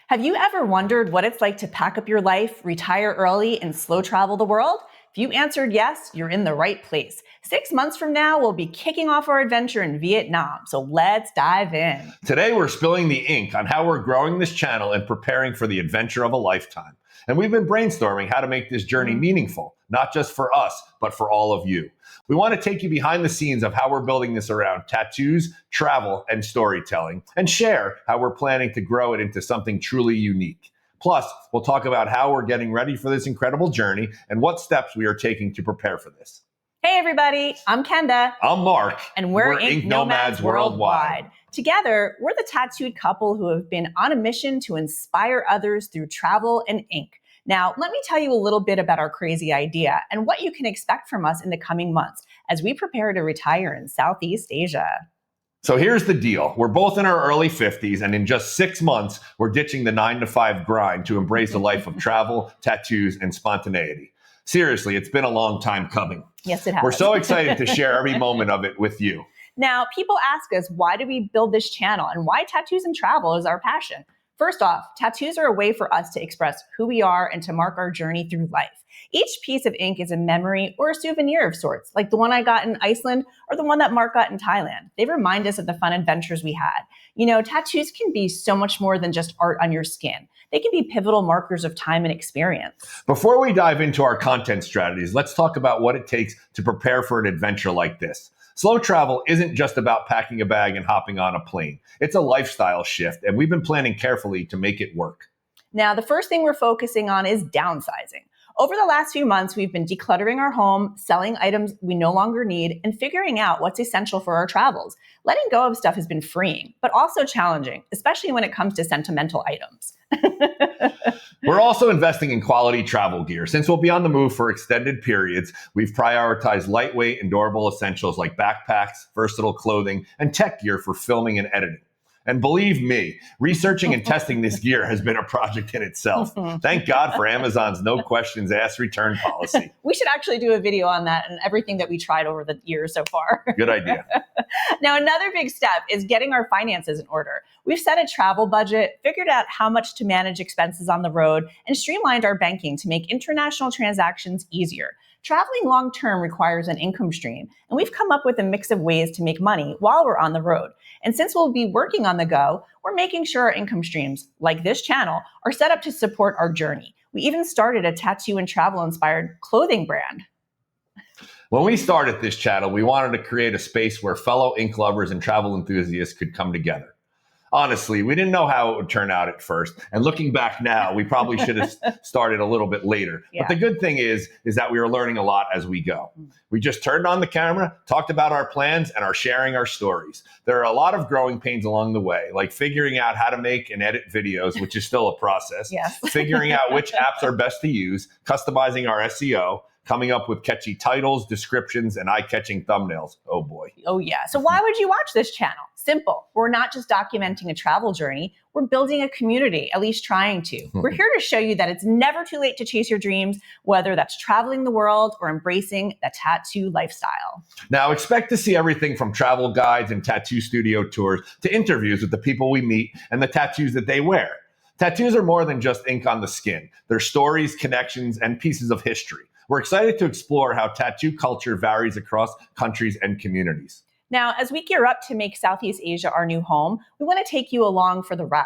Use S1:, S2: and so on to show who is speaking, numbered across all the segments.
S1: Have you ever wondered what it's like to pack up your life, retire early, and slow travel the world? If you answered yes, you're in the right place. 6 months from now, we'll be kicking off our adventure in Vietnam, so let's dive in.
S2: Today, we're spilling the ink on how we're growing this channel and preparing for the adventure of a lifetime. And we've been brainstorming how to make this journey meaningful, not just for us, but for all of you. We want to take you behind the scenes of how we're building this around tattoos, travel, and storytelling, and share how we're planning to grow it into something truly unique. Plus, we'll talk about how we're getting ready for this incredible journey and what steps we are taking to prepare for this.
S1: Hey everybody, I'm Kenda.
S2: I'm Mark.
S1: And we're Ink Nomads Worldwide. Together, we're the tattooed couple who have been on a mission to inspire others through travel and ink. Now, let me tell you a little bit about our crazy idea and what you can expect from us in the coming months as we prepare to retire in Southeast Asia.
S2: So here's the deal. We're both in our early 50s, and in just 6 months, we're ditching the 9-to-5 grind to embrace a life of travel, tattoos, and spontaneity. Seriously, it's been a long time coming.
S1: Yes, it has.
S2: We're so excited to share every moment of it with you.
S1: Now, people ask us, why did we build this channel and why tattoos and travel is our passion? First off, tattoos are a way for us to express who we are and to mark our journey through life. Each piece of ink is a memory or a souvenir of sorts, like the one I got in Iceland or the one that Mark got in Thailand. They remind us of the fun adventures we had. You know, tattoos can be so much more than just art on your skin. They can be pivotal markers of time and experience.
S2: Before we dive into our content strategies, let's talk about what it takes to prepare for an adventure like this. Slow travel isn't just about packing a bag and hopping on a plane. It's a lifestyle shift, and we've been planning carefully to make it work.
S1: Now, the first thing we're focusing on is downsizing. Over the last few months, we've been decluttering our home, selling items we no longer need, and figuring out what's essential for our travels. Letting go of stuff has been freeing, but also challenging, especially when it comes to sentimental items.
S2: We're also investing in quality travel gear. Since we'll be on the move for extended periods, we've prioritized lightweight and durable essentials like backpacks, versatile clothing, and tech gear for filming and editing. And believe me, researching and testing this gear has been a project in itself. Thank God for Amazon's no questions asked return policy.
S1: We should actually do a video on that and everything that we tried over the years so far.
S2: Good idea.
S1: Now, another big step is getting our finances in order. We've set a travel budget, figured out how much to manage expenses on the road, and streamlined our banking to make international transactions easier. Traveling long-term requires an income stream, and we've come up with a mix of ways to make money while we're on the road. And since we'll be working on the go, we're making sure our income streams, like this channel, are set up to support our journey. We even started a tattoo and travel-inspired clothing brand.
S2: When we started this channel, we wanted to create a space where fellow ink lovers and travel enthusiasts could come together. Honestly, we didn't know how it would turn out at first. And looking back now, we probably should have started a little bit later. Yeah. But the good thing is that we are learning a lot as we go. We just turned on the camera, talked about our plans, and are sharing our stories. There are a lot of growing pains along the way, like figuring out how to make and edit videos, which is still a process.
S1: Yes.
S2: Figuring out which apps are best to use, customizing our SEO, coming up with catchy titles, descriptions, and eye-catching thumbnails. Oh boy.
S1: Oh yeah. So why would you watch this channel? Simple. We're not just documenting a travel journey. We're building a community, at least trying to. We're here to show you that it's never too late to chase your dreams, whether that's traveling the world or embracing the tattoo lifestyle.
S2: Now, expect to see everything from travel guides and tattoo studio tours to interviews with the people we meet and the tattoos that they wear. Tattoos are more than just ink on the skin. They're stories, connections, and pieces of history. We're excited to explore how tattoo culture varies across countries and communities.
S1: Now, as we gear up to make Southeast Asia our new home, we want to take you along for the ride.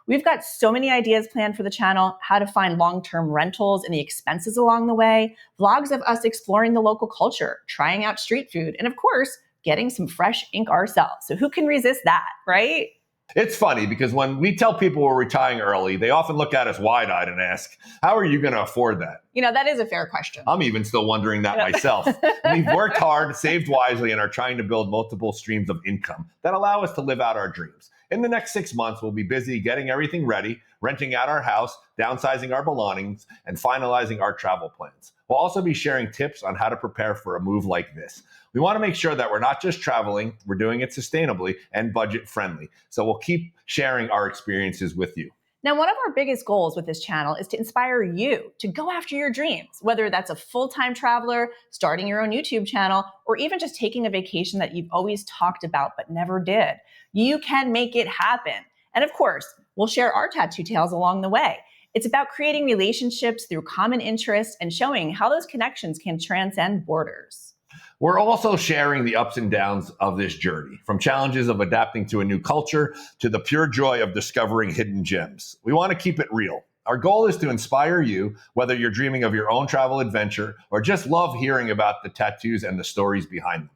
S1: We've got so many ideas planned for the channel, how to find long-term rentals and the expenses along the way, vlogs of us exploring the local culture, trying out street food, and of course, getting some fresh ink ourselves. So who can resist that, right?
S2: It's funny because when we tell people we're retiring early, they often look at us wide-eyed and ask, how are you going to afford that?
S1: You know, that is a fair question.
S2: I'm even still wondering that myself. We've worked hard, saved wisely, and are trying to build multiple streams of income that allow us to live out our dreams. In the next 6 months, we'll be busy getting everything ready, renting out our house, downsizing our belongings, and finalizing our travel plans. We'll also be sharing tips on how to prepare for a move like this. We want to make sure that we're not just traveling, we're doing it sustainably and budget friendly. So we'll keep sharing our experiences with you.
S1: Now, one of our biggest goals with this channel is to inspire you to go after your dreams, whether that's a full-time traveler, starting your own YouTube channel, or even just taking a vacation that you've always talked about but never did. You can make it happen. And of course, We'll share our tattoo tales along the way. It's about creating relationships through common interests and showing how those connections can transcend borders.
S2: We're also sharing the ups and downs of this journey, from challenges of adapting to a new culture to the pure joy of discovering hidden gems. We want to keep it real. Our goal is to inspire you, whether you're dreaming of your own travel adventure or just love hearing about the tattoos and the stories behind them.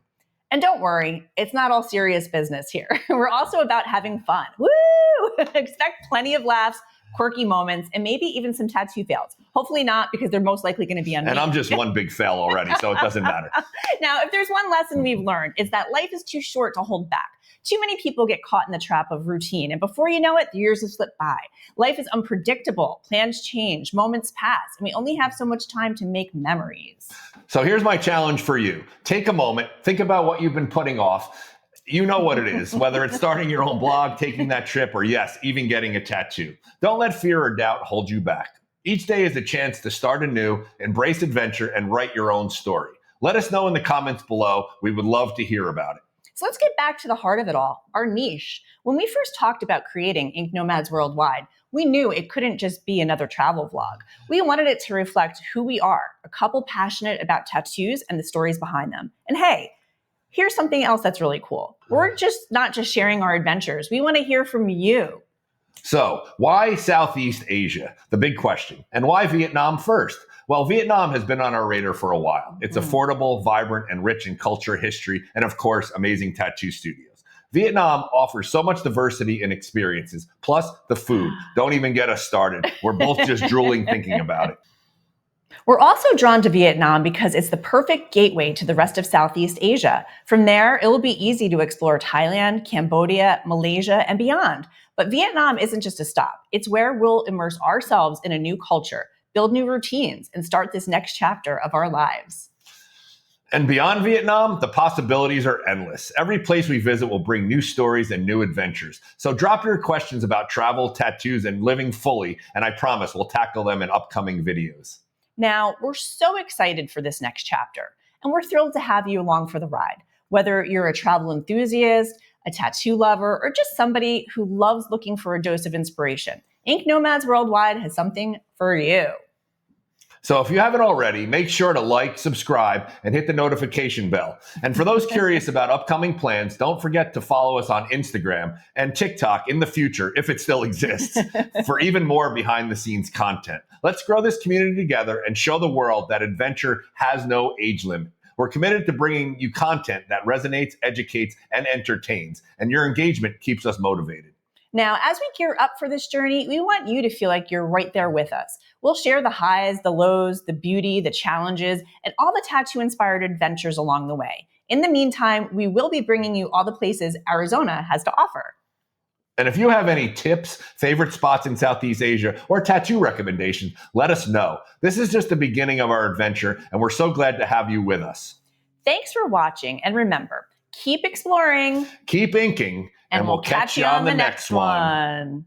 S1: And don't worry, it's not all serious business here. We're also about having fun. Woo! Expect plenty of laughs, quirky moments, and maybe even some tattoo fails. Hopefully not, because they're most likely going to be on me.
S2: And I'm just one big fail already, so it doesn't matter.
S1: Now, if there's one lesson we've learned, it's that life is too short to hold back. Too many people get caught in the trap of routine, and before you know it, the years have slipped by. Life is unpredictable, plans change, moments pass, and we only have so much time to make memories.
S2: So here's my challenge for you. Take a moment, think about what you've been putting off. You know what it is, whether it's starting your own blog, taking that trip, or yes, even getting a tattoo. Don't let fear or doubt hold you back. Each day is a chance to start anew, embrace adventure, and write your own story. Let us know in the comments below. We would love to hear about it.
S1: So let's get back to the heart of it all, our niche. When we first talked about creating Ink Nomads Worldwide, we knew it couldn't just be another travel vlog. We wanted it to reflect who we are, a couple passionate about tattoos and the stories behind them. And hey, here's something else that's really cool. We're not just sharing our adventures. We want to hear from you.
S2: So, why Southeast Asia? The big question. And why Vietnam first? Well, Vietnam has been on our radar for a while. It's affordable, vibrant, and rich in culture, history, and of course, amazing tattoo studios. Vietnam offers so much diversity and experiences, plus the food. Don't even get us started. We're both just drooling thinking about it.
S1: We're also drawn to Vietnam because it's the perfect gateway to the rest of Southeast Asia. From there, it will be easy to explore Thailand, Cambodia, Malaysia, and beyond. But Vietnam isn't just a stop. It's where we'll immerse ourselves in a new culture, build new routines, and start this next chapter of our lives.
S2: And beyond Vietnam, the possibilities are endless. Every place we visit will bring new stories and new adventures. So drop your questions about travel, tattoos, and living fully, and I promise we'll tackle them in upcoming videos.
S1: Now, we're so excited for this next chapter, and we're thrilled to have you along for the ride. Whether you're a travel enthusiast, a tattoo lover, or just somebody who loves looking for a dose of inspiration, Ink Nomads Worldwide has something for you.
S2: So if you haven't already, make sure to like, subscribe, and hit the notification bell. And for those curious about upcoming plans, don't forget to follow us on Instagram and TikTok in the future, if it still exists, for even more behind-the-scenes content. Let's grow this community together and show the world that adventure has no age limit. We're committed to bringing you content that resonates, educates, and entertains, and your engagement keeps us motivated.
S1: Now, as we gear up for this journey, we want you to feel like you're right there with us. We'll share the highs, the lows, the beauty, the challenges, and all the tattoo-inspired adventures along the way. In the meantime, we will be bringing you all the places Arizona has to offer.
S2: And if you have any tips, favorite spots in Southeast Asia, or tattoo recommendations, let us know. This is just the beginning of our adventure, and we're so glad to have you with us.
S1: Thanks for watching, and remember, keep exploring,
S2: keep inking, and we'll catch you on the next one.